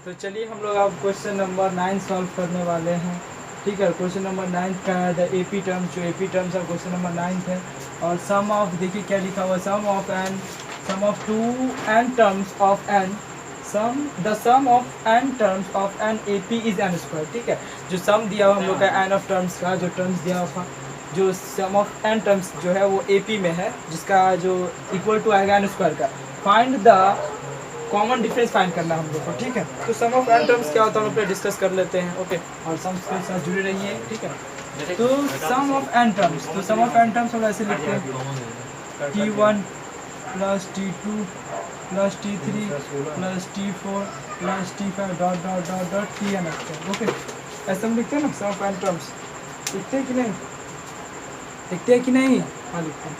तो चलिए हम लोग अब क्वेश्चन नंबर 9 सॉल्व करने वाले हैं। ठीक है, क्वेश्चन नंबर 9 का है द एपी टर्म्स, जो एपी टर्म्स है क्वेश्चन नंबर 9 है। और सम ऑफ, देखिए क्या लिखा हुआ है, sum of two n terms of n the sum of N terms of n AP is n square. ठीक है, जो सम दिया हुआ हम लोग का एन ऑफ टर्म्स का, जो टर्म्स दिया हुआ, जो सम ऑफ एन टर्म्स जो है वो एपी में है, जिसका जो इक्वल टू आएगा एन स्क्वायर का। Find the common difference find करना हम लोग को। ठीक है, तो सम ऑफ एन टर्म्स क्या होता है हम लोग डिस्कस कर लेते हैं। ओके, और सम के साथ जुड़े रहिए। ठीक है, तो सम ऑफ एन टर्म्स, तो सम ऑफ एन टर्म्स हम ऐसे लिखते हैं T1 plus T2 plus T3 plus T4 plus T5 dot dot dot dot Tn। Okay, ऐसे हम लिखते हैं ना सम ऑफ एन टर्म्स। लिखते हैं कि नहीं, लिखते हैं कि नहीं? हाँ लिखते हैं।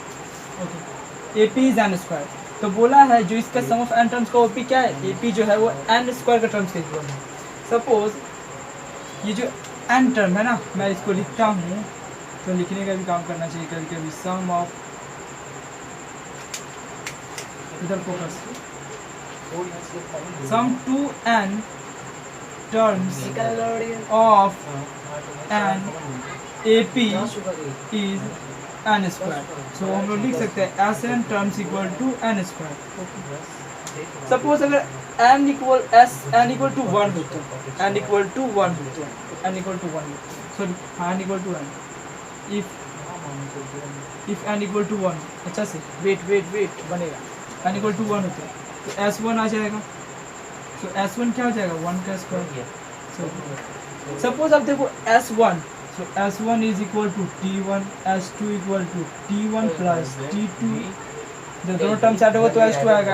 Okay, AP is n square. तो बोला है जो इसका सम ऑफ एन टर्म्स का ओपी क्या है, एपी जो है वो एन स्क्वायर का टर्म्स के इक्वल है। सपोज ये जो एन टर्म है ना, मैं इसको लिखता हूँ, तो लिखने का भी काम करना चाहिए कभी कभी। सम ऑफ, इधर focus, sum to n terms of n AP is n square. So हम लोग लिख सकते हैं S N terms equal to n square. Suppose अगर एन इक्वल टू 1 होता है, एन इक्वल टू 1 होता है, एन इक्वल टू 1, सॉरी हाँ n equal to 1, if n equal to 1, अच्छा से वेट बनेगा, एन इक्वल टू 1 होता है तो S1 आ जाएगा। सो S1 क्या हो जाएगा, 1 का स्क्वायर। सपोज अब देखो S1, so S1 is equal to T1, S2 equal to T1 plus T2, जब दोनों टर्म्स ऐड होगा तो S2 आएगा।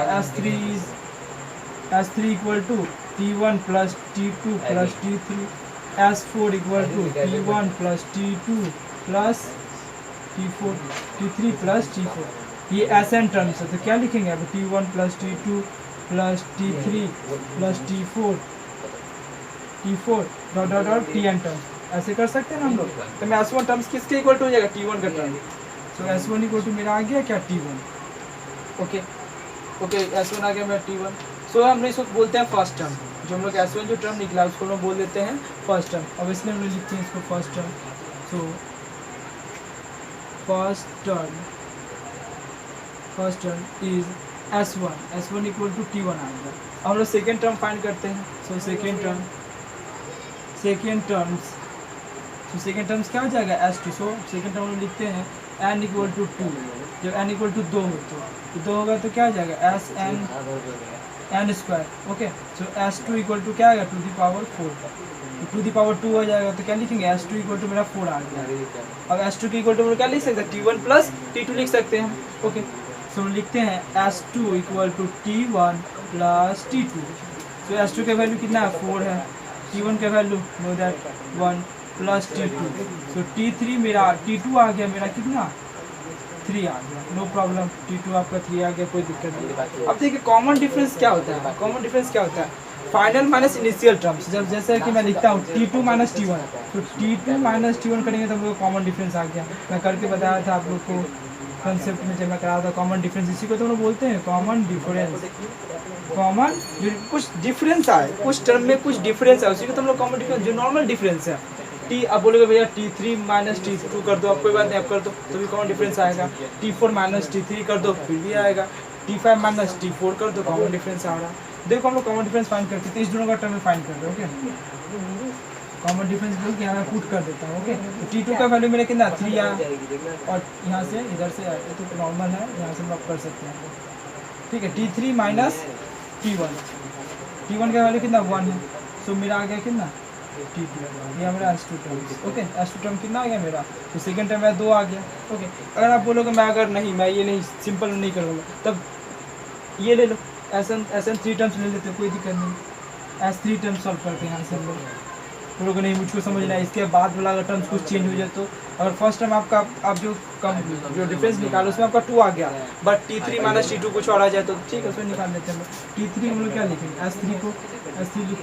S3 equal to T1 plus T2 plus T3, S4 equal to T1 plus T2 plus T4, T3 plus T4। ये Sn terms है, तो क्या लिखेंगे अब, T1 plus T2 plus T3 plus T4 dot dot dot Tn terms, ऐसे कर सकते हैं ना हम लोग। तो मैं S1 टर्म्स किसके इक्वल टू हो जाएगा, T1 का term. So S1 equal to मेरा आ गया क्या, T1। ओके, S1 आ गया मेरा T1। सो हम इसको बोलते हैं फर्स्ट टर्म, जो हम लोग S1 जो टर्म निकला उसको हम लोग बोल देते हैं फर्स्ट टर्म। अब इसमें हम लोग लिखते हैं इसको first term. So first term is S1 equal to T1 आएगा। अब हम लोग सेकेंड टर्म फाइंड करते हैं। सो सेकेंड टर्म्स क्या हो जाएगा, S2। सो सेकेंड टर्म में लिखते हैं n इक्वल टू 2, जब n इक्वल टू 2 हो तो 2 होगा तो क्या हो जाएगा, n square. Okay, so S2 equal to क्या आएगा, to the power 4, to the power 2 हो जाएगा तो क्या लिखेंगे, S2 इक्वल टू मेरा 4 आ गया। अब S2 के इक्वल टू क्या लिख सकते हैं, T1 प्लस T2 लिख सकते हैं। ओके, सो लिखते हैं S2 equal to T1 plus T2। तो S2 का वैल्यू कितना है, 4 है। T1 का value know that 1 plus T2। So T3 मेरा, T2 आ गया मेरा कितना, 3 आ गया, नो प्रॉब्लम। T2 आपका 3 आ गया, कोई दिक्कत नहीं। अब देखिए कॉमन डिफरेंस क्या होता है, कॉमन डिफरेंस क्या होता है, फाइनल माइनस इनिशियल टर्म्स। जब जैसे कि मैं लिखता हूँ T2 माइनस T1, तो T2 माइनस T1 करेंगे तो हम लोग कॉमन डिफरेंस आ गया। मैं करके बताया था आप लोग को कंसेप्ट में, जब मैं करा था कॉमन डिफरेंस, इसी को तो हम लोग बोलते हैं कॉमन डिफरेंस। कॉमन जो कुछ डिफरेंस आए, कुछ टर्म में कुछ डिफरेंस है, उसी को तो हम लोग कॉमन डिफरेंस, जो नॉर्मल डिफरेंस है। टी अब बोलोगे भैया T3 माइनस T2 कर दो, अब कोई बात नहीं, अब कर दो तो भी कॉमन डिफरेंस आएगा। T4 माइनस T3 कर दो फिर भी आएगा। T5 माइनस T4 कर दो, कॉमन डिफरेंस आ रहा। देखो हम लोग कॉमन डिफरेंस फाइंड करते हैं, तो इस दोनों का टर्म में फाइंड कर दो। ओके, कॉमन डिफरेंस बोल के यहाँ मैं पुट कर देता हूँ। ओके, तो T2 का वैल्यू मेरा कितना, 3 आया, और यहाँ से इधर से आया तो नॉर्मल है, यहाँ से हम लोग कर सकते हैं। ठीक है, T3 माइनस T1 का वैल्यू कितना, 1 है। सो मेरा आ गया कितना, T2, ये मेरा S2 term. Okay, S2 term कितना आ गया मेरा, तो सेकेंड टर्म मेरा 2 आ गया। ओके, अगर आप बोलोगे मैं अगर नहीं, मैं ये नहीं सिंपल नहीं करूँगा, तब ये ले लो, SN 3 टर्म्स ले लेते, कोई दिक्कत नहीं। S3 टर्म्स सॉल्व करते हैं यहाँ से हम लोग को नहीं मुझको समझना है, इसके बाद वाला अगर टर्म्स कुछ चेंज हो जाए तो। अगर फर्स्ट टाइम आपका आप जो डिफरेंस निकालो उसमें आपका 2 आ गया, बट T3 माइनस T2 कुछ और आ जाए तो ठीक है, उसमें निकाल लेते हैं। T3 हम लोग क्या लिखेंगे, S3 लिख,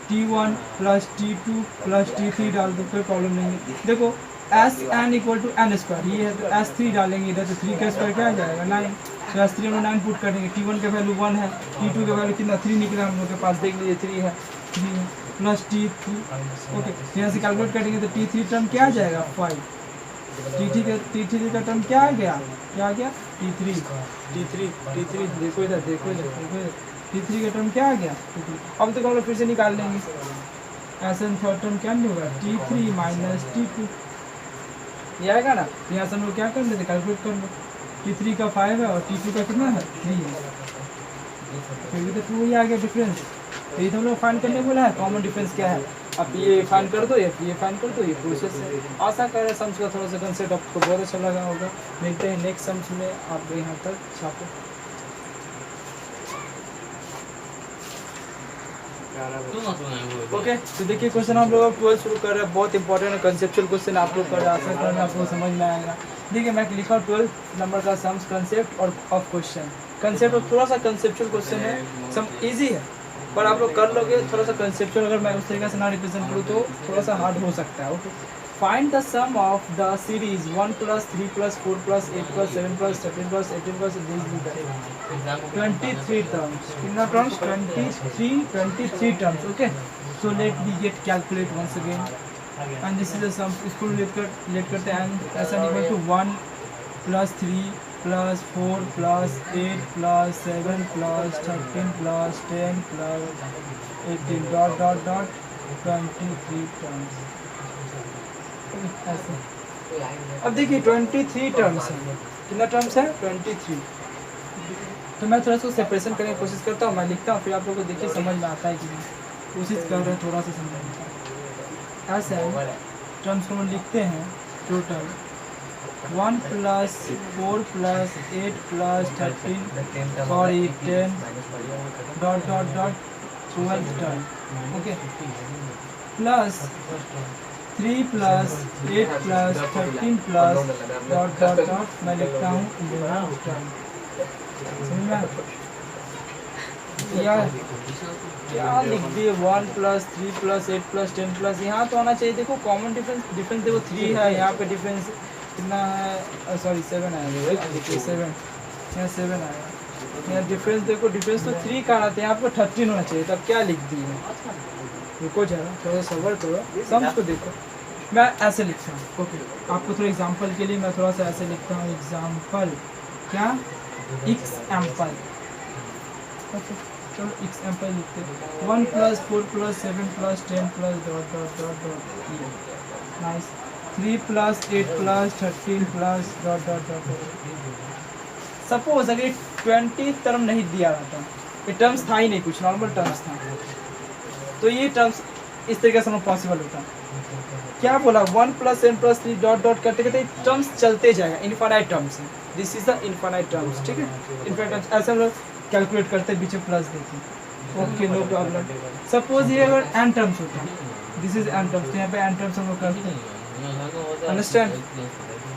T1 plus T2 plus T3 डाल दो, कोई प्रॉब्लम नहीं है। देखो SN equal to n square, ये है तो S3 डालेंगे इधर, तो 3 का स्क्वायर क्या आ जाएगा, 9। तो एस थ्री में 9 पुट करेंगे, T1 का वैल्यू 1 है, T2 का वैल्यू कितना 3 निकला हम लोग के पास, देख लीजिए 3 है, 3 है प्लस T3। ओके, यहाँ से कैलकुलेट करेंगे तो T3 टर्म क्या आ जाएगा 5, T3 का टर्म क्या आ गया, क्या आ गया T3 देखो इधर T3 का टर्म क्या आ गया T3। अब तो हम लोग फिर से निकाल लेंगे, ऐसा थर्ड टर्म क्या नहीं होगा T3 माइनस T2 ये आएगा ना। तो यहाँ से हम लोग क्या कर लेते, कैलकुलेट कर लो, T3 का 5 है और T2 का कितना है 3 है, फिर भी तो 2 ही आ गया डिफरेंस। तो ये तो हम लोग फाइंड करने बोला है, कॉमन डिफरेंस क्या है, अब ये फाइंड कर दो, ये फाइंड कर दो, ये प्रोसेस है। आशा कर रहे हैं सम्स का थोड़ा सा कंसेप्ट आपको बहुत अच्छा लगा होगा। मिलते हैं नेक्स्ट सम्स में, आप यहाँ तक छापो। ओके, तो देखिए क्वेश्चन हम लोग 12 शुरू कर रहे हैं, बहुत इंपॉर्टेंट है, कंसेप्चुअल क्वेश्चन आप लोग कर रहे हैं, आशा कर रहे हैं आपको समझ में आएगा। देखिए मैं लिखा 12 नंबर का सम्स, कंसेप्ट और ऑफ क्वेश्चन। कंसेप्ट और थोड़ा सा कंसेप्चुअल क्वेश्चन है, सम इजी है पर आप लोग कर लोगे, थोड़ा सा कंसेप्चुअल अगर मैं उस तरीके से ना रिप्रेजेंट करूँ तो थोड़ा सा हार्ड हो सकता है। Okay, find the sum of the series 1 + 3 + 4 + 8 + 7 + 13 + 18 + 23 terms, कितना terms 23 terms. Okay, so let we get calculate once again and this is the sum. इसको लेट करते हैं एंड ऐसा equal to 1 + 3 + 4 + 8 + 7 + 13 + 10 + 18 dot dot dot 23 terms. ऐसे अब देखिए 23 टर्म्स हैं, कितना टर्म्स है 23। तो मैं थोड़ा सा सेपरेशन करने की कोशिश करता हूँ, मैं लिखता हूँ, फिर आप लोगों को देखिए समझ में आता है कि नहीं, कोशिश कर रहे हैं थोड़ा सा समझने का। ऐसे टर्म्स को हम लिखते हैं total 1 + 4 + 8 + 13 sorry 10 dot dot dot 12 term. Okay, plus 3 + 8 + 13 + dot dot dot मैं लिखता हूँ 11 टर्म। समझ में या क्या लिख दिए 1 + 3 + 8 + 10 + यहाँ तो आना चाहिए, देखो कॉमन डिफरेंस देखो 3 है, यहाँ पे डिफरेंस कितना है, सॉरी 7 आएगा, देखिए 7 यहाँ 7 आएगा, यहाँ डिफरेंस देखो, डिफरेंस तो 3 का आता है, यहाँ पर 13 होना चाहिए, तब क्या लिख दिए। रुको जरा थोड़ा सा सबर करो, सम्स को देखो, मैं ऐसे लिखता हूँ। ओके, आपको थोड़ा एग्जांपल के लिए मैं थोड़ा सा ऐसे लिखता हूँ, एग्जांपल क्या एग्जांपल। ओके, चलो एग्जांपल लिखते हैं 1 + 4 + 7 + 10 + dot dot dot dot nice 3 + 8 + 13 + dot dot dot. Suppose अगर 20 टर्म नहीं दिया रहता, ये टर्म्स था ही नहीं, कुछ नॉर्मल टर्म्स था, तो ये टर्म्स इस तरीके से पॉसिबल होता। क्या बोला 1 + 7 + 3 डॉट डॉट करते करते टर्म्स चलते जाएगा, इनफाइनाइट टर्म्स है, this is the infinite terms. ठीक है, इनफाइनाइट टर्म्स ऐसे हम लोग कैलकुलेट करते पीछे प्लस देखें। Okay, no problem. सपोज ये अगर n टर्म्स होता, दिस इज n टर्म्स, तो यहाँ पे n टर्म्स हम लोग करते हैं, अंडरस्टैंड।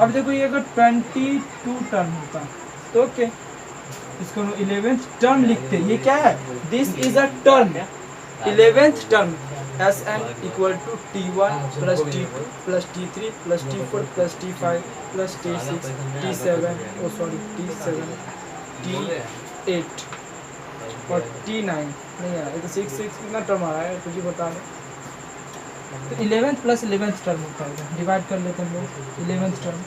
अब देखो ये अगर 22 टर्म होता तो ओके, इसको 11th टर्म लिखते, ये क्या है, this is a term, 11th term Sn = T1 + T2 + T3 + T4 + T5 + T6 T7 T7 T8 और T9 नहीं है, ये तो 6 कितना टर्म आ रहा है कुछ ही बता दो। तो 11th + 11th टर्म होता है, डिवाइड कर लेते हैं हम लोग 11th टर्म।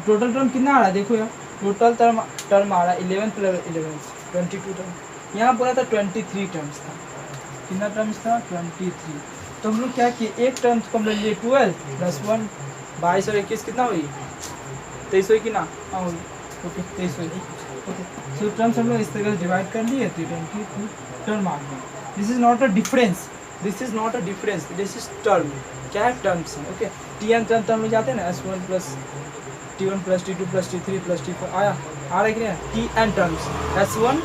टोटल टर्म कितना आ रहा है देखो यार, टोटल टर्म आ रहा है 11th + 11th 22 टर्म। यहाँ बोला था 23 टर्म्स था, कितना टर्म्स था 23। तो हम लोग क्या किए, एक टर्म्स को हम ले लिए 12 + 1 22 और 21 कितना हुई 23 हुई कि ना, हाँ हुई। ओके 23 हुई। ओके, सो टर्म्स हम लोग इस तरह से डिवाइड कर लिए, तो 22 टर्म आ गया। This is not a difference, this is not a difference, this is term. क्या है, टर्म्स है। ओके, Tn टर्म हम लोग जाते हैं ना, S1 + T1 + T2 + T3 + T4 आया, आ रहा है कि नहीं, Tn terms, Sn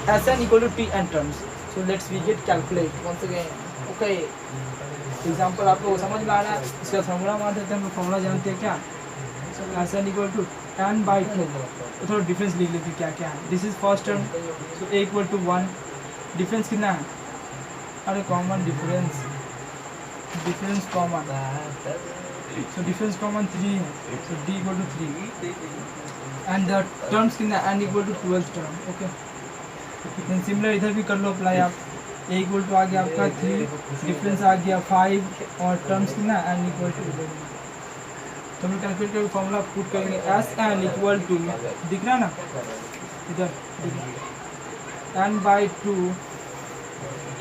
= Tn terms. So let's we get calculate once again. Okay, example आपको समझ में आ रहा है, इसका फॉर्मूला मार देते हैं, हम फॉर्मूला जानते हैं क्या, Sn = n/2। तो थोड़ा डिफरेंस लिख लेते हैं क्या क्या है। This is first term, so a = 1, difference कितना है, अरे common difference, difference common so difference common 3 है, so d equal to 3 and the terms कितना n equal to 12th term. Okay, then similar इधर भी कर लो अप्लाई आप। a इक्वल टू आ गया आपका 3, डिफरेंस आ गया 5 और टर्म्स कितना n इक्वल टू 11। तो हम कैलकुलेट करके फॉर्मूला पुट करेंगे एस एन इक्वल टू, दिख रहा है ना इधर, n बाई 2।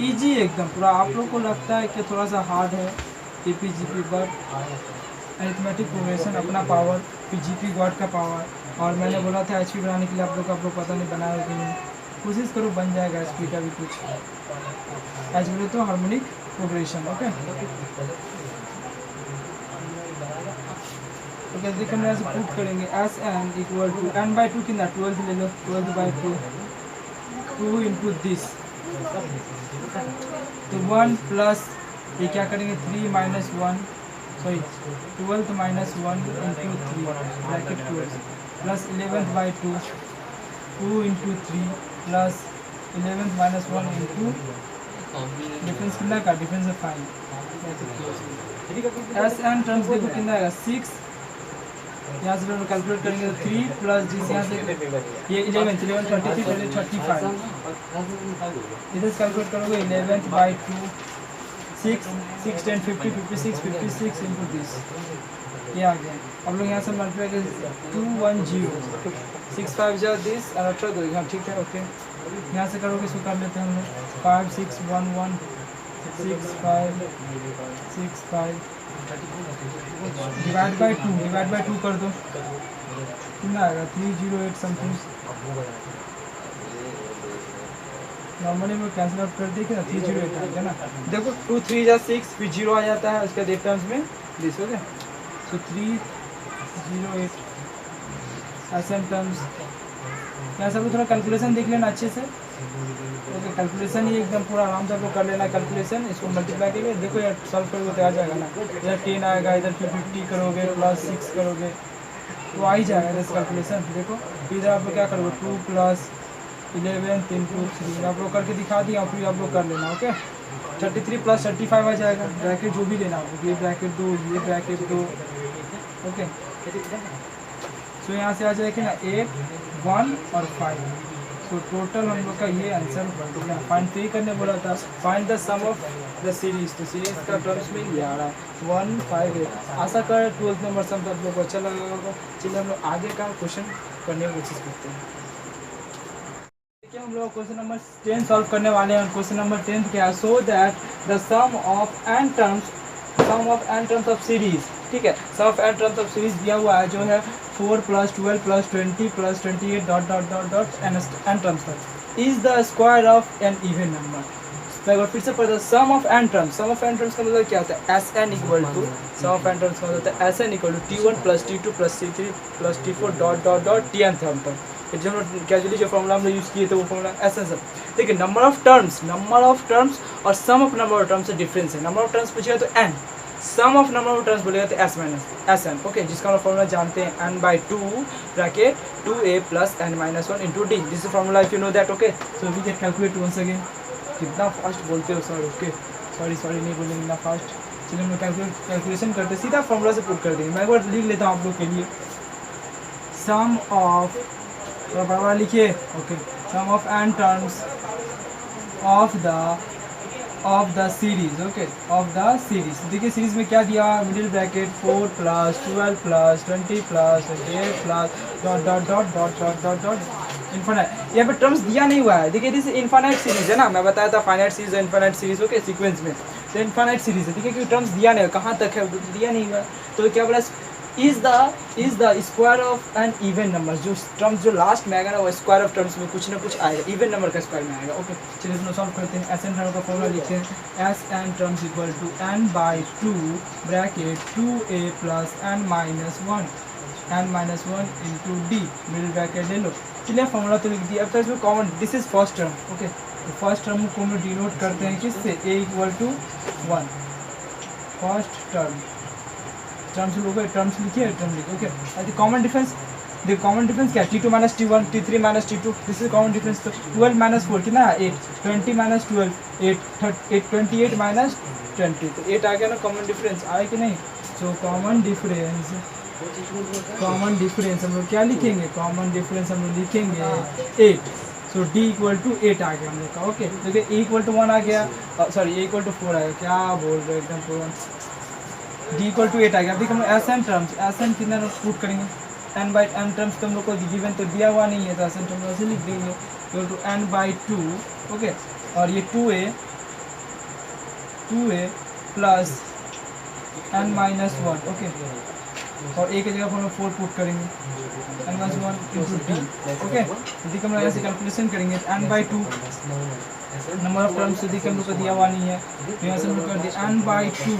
ईजी एकदम पूरा। आप लोग को लगता है कि थोड़ा सा हार्ड है APGP, बट अरिथमेटिक प्रोग्रेशन अपना पावर, PGP गॉड का पावर। और मैंने बोला था HP बनाने के लिए आप लोग पता नहीं बनाया कि नहीं, कोशिश करो बन जाएगा HP का भी कुछ। एच बोले तो हार्मोनिक प्रोग्रेशन। ओके तो कैसे हम ऐसे पुट करेंगे S N equal to n by 2 कितना 12 ले लो, 12 बाई 2 इंटू दिस, तो 1 प्लस ये क्या करेंगे 3 minus 1, sorry 12 minus 1 into 3 bracket 12 plus 11 by 2 into 3 plus 11 minus 1 into difference कितना का, डिफरेंस है 5। एस एन टर्म्स देखो कितना आएगा 6, यहाँ से लोग कैलकुलेट करेंगे तो 3 प्लस जिस यहाँ से ये 11 33 पहले 35 इधर से कैलकुलेट करोगे 11 बाई 2 6 6 10 50 56 56 इंटू दिस, ये आ गया। अब लोग यहाँ से मल्टीप्लाई करेंगे 210 6 5 जा दिस और 18 दो, हाँ ठीक है। ओके यहाँ से करोगे इसको कर लेते हैं हम लोग 5 6 1 1 6 5 6 5 डिवाइड बाई 2 कर दो, कितना आएगा 308 समथिंग। नॉर्मली में कैंसिल आउट कर देखिए ना 308 आएगा ना, देखो 2 3 जा 6 फिर 0 आ जाता है उसके बाद टर्म्स में this. Okay so 308 SN terms. यहाँ सब थोड़ा कैलकुलेशन देख लेना अच्छे से। ओके कैलकुलेशन ही एकदम पूरा आराम से आपको कर लेना कैलकुलेशन। इसको मल्टीप्लाई करिए, देखो यार सॉल्व करोगे तो आ जाएगा ना, इधर 10 आएगा, इधर फिर 50 करोगे प्लस 6 करोगे तो आ ही जाएगा इधर कैलकुलेशन। देखो इधर आप लोग क्या करोगे 2 प्लस 11 इंटू 3 आप लोग करके दिखा दिया, फिर आप लोग कर लेना। ओके 33 प्लस 35 आ जाएगा, ब्रैकेट जो भी लेना आप, ये ब्रैकेट दो ये ब्रैकेट दो। ओके सो यहाँ से आ जाएगा ना 8 1 और 5, तो टोटल हम लोग का ये आंसर फाइंड थ्री करने बोला था। Find the sum of the series, तो सीरीज का टर्म्स में ये आ रहा है 1 5 8। आशा कर 12th नंबर सम तो आप लोग को अच्छा लगा होगा। चलिए हम लोग आगे का क्वेश्चन करने की कोशिश करते हैं। देखिए हम लोग क्वेश्चन नंबर 10 सॉल्व करने वाले हैं। क्वेश्चन नंबर 10 क्या है, so that the sum of n terms of series, ठीक है, sum of n terms of series दिया हुआ है जो है 4 plus 12 plus 20 plus 28 dot dot dot dot n terms तक is the square of N even number. तो एक बार फिर से पढ़ते सम ऑफ n टर्म्स का मतलब क्या होता है S N equal to, sum of n terms का मतलब होता है S N equal to T1 plus T2 plus T3 plus T4 dot dot dot Tn term तक। जब हम कैजुअली जो फॉर्मूला हम लोग यूज़ किए थे वो फॉर्मूला एस एन सब। देखिए नंबर ऑफ टर्म्स और sum of number of terms से डिफरेंस है। नंबर ऑफ टर्म्स पूछेगा तो n, sum of number of terms बोलेगा तो S minus S N. Okay जिसका हम फॉर्मूला जानते हैं n by 2 bracket 2a plus n minus 1 into D, this is formula if you know that. Okay so we can calculate once again. कितना fast बोलते हो sir, okay sorry नहीं बोलेंगे ना फास्ट। चलिए हम कैलकुलेशन करते सीधा फॉर्मूला से पुट कर देंगे। मैं एक बार लिख लेता हूँ आप लोग के लिए, सम ऑफ, थोड़ा बड़ा लिखिए, okay sum of n terms of the series, okay of the series. देखिए सीरीज में क्या दिया, middle bracket 4 plus 12 plus 20 plus 8 plus dot dot dot dot dot dot dot infinite. यहाँ पे टर्म्स दिया नहीं हुआ है। देखिए दिस इन्फाइनाइट सीरीज है ना, मैं बताया था फाइनाइट सीरीज और इन्फाइनाइट सीरीज ओके सीक्वेंस में, तो इन्फाइनाइट सीरीज है। ठीक है क्योंकि टर्म्स दिया नहीं है, कहाँ तक है दिया नहीं हुआ है। तो क्या बोला is the square of N even number, जो टर्म्स जो लास्ट में आएगा ना वो स्क्वायर ऑफ टर्म्स में कुछ ना कुछ आएगा, इवन नंबर का स्क्वायर में आएगा। ओके चलिए इसमें सॉल्व करते हैं। एस एन टर्म का फॉर्मूला लिखते हैं, S N terms equal to n by 2 bracket 2a plus n minus 1 into D, middle bracket ले लो। चलिए फॉर्मूला तो लिख दिया। अब तो इसमें common, this is first term. Okay first term को हम डिनोट करते हैं किससे, a equal to 1 first terms लोगे, टर्म्स लिखिए टर्म लिखिए। ओके कॉमन डिफरेंस, देखो कॉमन डिफरेंस क्या है, T2 minus T1 T3 minus T2, this is common difference. तो 12 माइनस 4 कितना है 8, 20 माइनस 12 8 28 माइनस 20, तो 8 आ गया ना कॉमन डिफरेंस, आया कि नहीं। सो कॉमन डिफरेंस हम लोग क्या लिखेंगे, कॉमन डिफरेंस हम लोग लिखेंगे 8। सो d इक्वल टू 8 आ गया हम लोग का। ओके, देखिए e इक्वल टू 1 आ गया, सॉरी e इक्वल टू 4 आ गया, क्या बोल रहे हो एकदम पूरा। d इक्वल टू 8 आ गया। अब देखिए हम S N terms, S N कितना पुट करेंगे, n बाई n टर्म्स तो हम लोग को गिवन तो दिया हुआ नहीं है, तो एस एन टर्म्स ऐसे लिख देंगे equal to n by 2। Okay, और ये 2a plus n minus 1। Okay, और a की जगह हम लोग 4 पुट करेंगे, n minus 1 into D. Okay, यदि हम लोग ऐसे कैलकुलेशन करेंगे n by 2 number of terms यदि हम लोग को दिया हुआ नहीं है, तो यहाँ से हम लोग कर दिए n बाई 2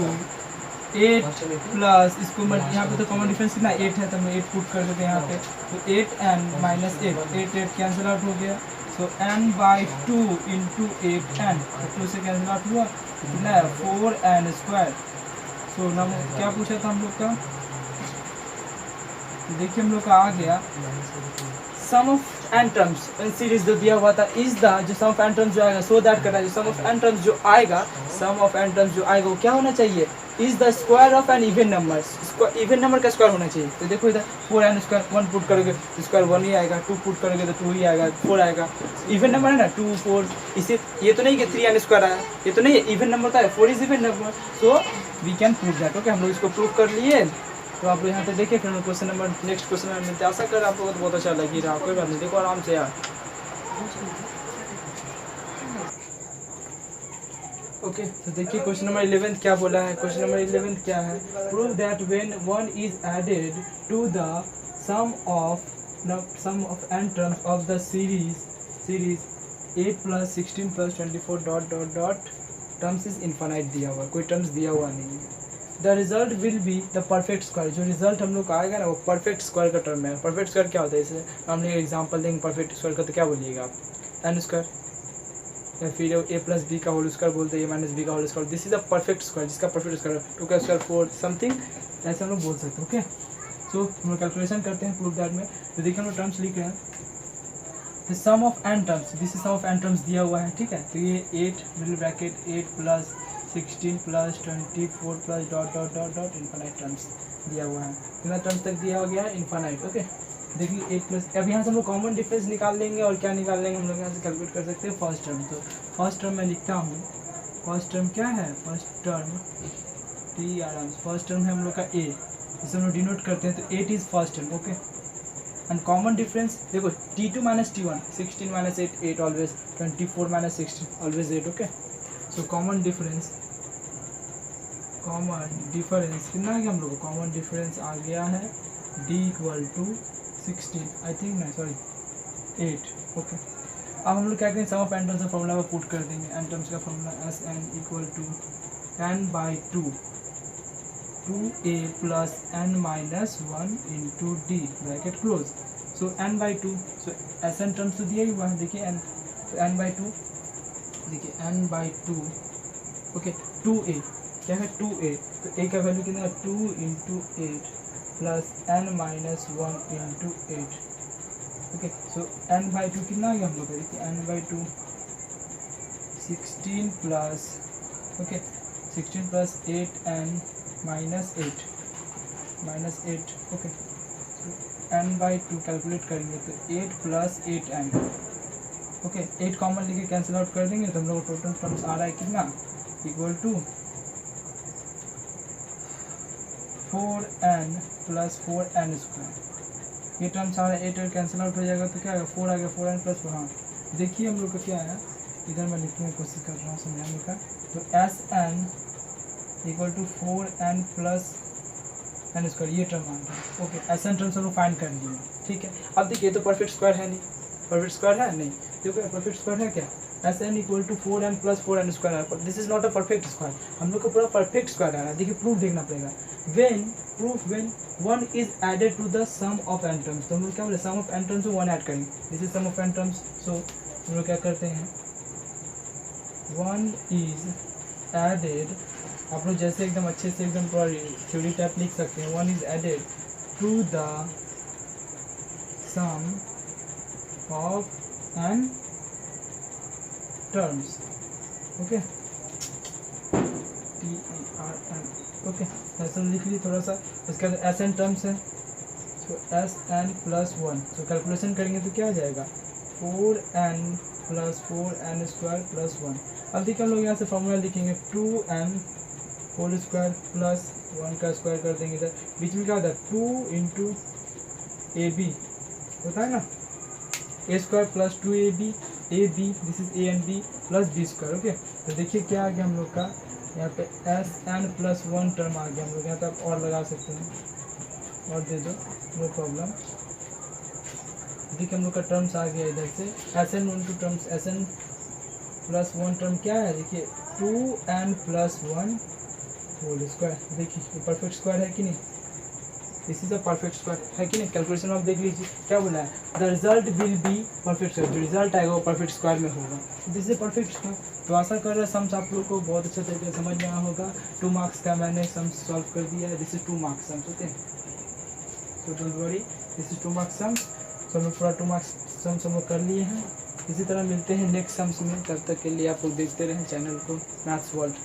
8 प्लस इसको यहाँ पे तो कॉमन डिफरेंस कितना 8 है, तो हम 8 पुट कर देते हैं यहाँ पे, तो 8n माइनस 8 कैंसिल आउट हो गया। सो n बाई 2 इंटू 8n, 2 से कैंसिल आउट हुआ, कितना है 4n स्क्वायर। सो क्या पूछा था हम लोग का, देखिए हम लोग का आ गया sum of N terms in series जो दिया हुआ था इज द, जो सम ऑफ एन टर्म्स जो आएगा, सो दैट करना है, जो सम ऑफ एन टर्म्स जो आएगा, सम ऑफ एन टर्म्स जो आएगा वो क्या होना चाहिए, is the square of N even number, even number का स्क्वायर होना चाहिए। तो देखो इधर 4n स्क्वायर, 1 पुट करोगे तो स्क्वायर 1 ही आएगा, 2 पुट करोगे तो 2 ही आएगा, 4 आएगा। इवन नंबर है ना 2 4, इसे ये तो नहीं कि 3n स्क्वायर आया, ये तो नहीं है, इवन नंबर का है, 4 is even number, so we can prove that. Okay, हम लोग इसको प्रूव कर लिए। तो आप लोग यहाँ पे देखिए, फिर क्वेश्चन नंबर नेक्स्ट क्वेश्चन में मिलते हैं। आशा कर आपको बहुत अच्छा लगी रहा, कोई बात नहीं, देखो आराम से यार। ओके, तो देखिए क्वेश्चन नंबर 11 क्या बोला है। क्वेश्चन नंबर 11 क्या है, prove that when 1 is added to the sum of n terms of the series 8 plus 16 plus 24 dot dot dot terms is infinite दिया हुआ, कोई टर्म्स दिया हुआ नहीं है। The result will be the perfect square, जो रिजल्ट हम लोग का आएगा ना वो परफेक्ट स्क्वायर का टर्म है। परफेक्ट स्क्वायर क्या होता है, इसे हम लोग एग्जाम्पल देंगे परफेक्ट स्क्वायर का, तो क्या बोलिएगा आप, एन स्क्वायर या फिर ए प्लस बी का होल स्क्वायर बोलते हैं, ए माइनस बी का whole square, this is a perfect square, जिसका परफेक्ट स्क्वायर 2 का स्क्वायर 4 समथिंग ऐसे हम लोग बोल सकते हैं। ओके, सो हम लोग कैलकुलेशन करते हैं प्रूफ दैट में। तो देखिए हम लोग टर्म्स लिख रहे हैं, the sum of N terms, this is sum of N terms दिया हुआ है, ठीक है। तो ये 8 middle bracket 8 plus 16 plus 24 plus dot dot dot dot infinite terms दिया हुआ है, कितना टर्म्स तक दिया गया है, इनफाइनाइट। ओके, देखिए 8 प्लस, अब यहाँ से हम लोग कॉमन डिफरेंस निकाल लेंगे, और क्या निकाल लेंगे हम लोग यहाँ से कैलकुलेट कर सकते हैं फर्स्ट टर्म। तो फर्स्ट टर्म मैं लिखता हूँ, फर्स्ट टर्म क्या है, फर्स्ट टर्म टी आराम, फर्स्ट टर्म है हम लोग का ए, इसे हम लोग डिनोट करते हैं, तो 8 is first term. Okay, and common difference देखो t2 minus t1, 16 minus 8 8 always, 24 minus 16 always 8। Okay, so common difference कितना आ गया हम लोग को, कॉमन डिफरेंस आ गया है d equal to 16 I think, नहीं सॉरी 8। ओके, अब हम लोग क्या करेंगे, सम ऑफ एन टर्म्स का फॉर्मूला को पुट कर देंगे। एन टर्म्स का formula S N equal to n by 2 2a plus n minus 1 into D bracket close. So n by 2, so S N terms तो दिया ही हुआ है, देखिए n, तो n बाई 2, देखिए n बाई 2। ओके, 2a क्या है 2a, तो a का वैल्यू कितना है 2 into 8 plus n minus 1 into 8। Okay, so n by 2 कितना आ गया हम लोग का, देखिए n by 2 16 plus, okay 16 plus 8n minus 8। Okay, तो n बाई 2 कैलकुलेट करेंगे तो 8 प्लस 8n। ओके, 8 कॉमन लेके कैंसिल आउट कर देंगे, तो हम लोग टोटल टर्म्स आ रहा है कितना, equal to 4n plus 4n square. ये टर्म्स आ रहा है 8 कैंसिल आउट हो जाएगा, तो क्या आएगा 4 आ गया, 4n प्लस 4। हाँ देखिए हम लोग का क्या है, इधर मैं लिखने की कोशिश कर रहा हूँ समझाने का, तो S N equal to 4n plus n square, ये टर्म आ गया। ओके, एस एन टर्म्स हम लोग फाइंड कर लिए, ठीक है। अब देखिए तो परफेक्ट स्क्वायर है नहीं, परफेक्ट स्क्वायर है नहीं, देखो परफेक्ट स्क्वायर है क्या, S N equal to 4n plus 4n square, this is not a perfect square, हम लोग को पूरा परफेक्ट स्क्वायर आ रहा है। देखिए प्रूफ देखना पड़ेगा, when 1 is added to the sum of n terms, तो हम लोग क्या बोले, सम ऑफ n टर्म्स में 1 ऐड करेंगे, this is sum of n terms. So हम लोग क्या करते हैं, 1 इज एडेड, आप लोग जैसे एकदम अच्छे से एकदम पूरा थ्योरी टाइप लिख सकते हैं, 1 is added to the sum of n terms. Okay, t STERN, okay S N लिख ली थोड़ा सा। उसके बाद एस एन टर्म्स है, तो SN+1, तो कैलकुलेशन करेंगे तो क्या आ जाएगा 4n+4n² + 1। अब देखिए हम लोग यहाँ से फॉर्मूला लिखेंगे 2n² + 1 का स्क्वायर कर देंगे इधर, बीच में क्या होता है 2 × AB होता है ना, A² + 2AB, AB this is A and B + B², okay. तो देखिए क्या आ गया हम लोग का यहाँ पे SN+1 टर्म आ गया, हम लोग यहाँ पे आप और लगा सकते हैं और दे दो, नो प्रॉब्लम। देखिए हम लोग का टर्म्स आ गया इधर से SN टर्म्स, SN+1 टर्म क्या है देखिए 2n+1 होल स्क्वायर। देखिए ये परफेक्ट स्क्वायर है कि नहीं, this is a perfect square है कि नहीं। कैलकुलेशन आप देख लीजिए क्या बोला है, the result will be perfect square, जो रिजल्ट आएगा वो परफेक्ट स्क्वायर में होगा, दिस इज परफेक्ट स्क्वायर। तो आशा कर रहे हैं सम्स आप लोग को बहुत अच्छे तरीके से समझ में आया होगा। 2 मार्क्स का मैंने सम्स सॉल्व कर दिया है, this is 2 marks sums, okay. So don't worry, this is 2 marks sums. तो हम लोग पूरा 2 मार्क्स सम्स हम लोग कर लिए हैं। इसी तरह मिलते हैं नेक्स्ट सम्स में, तब तक के लिए आप लोग देखते रहें चैनल को मैथ्स वर्ल्ड।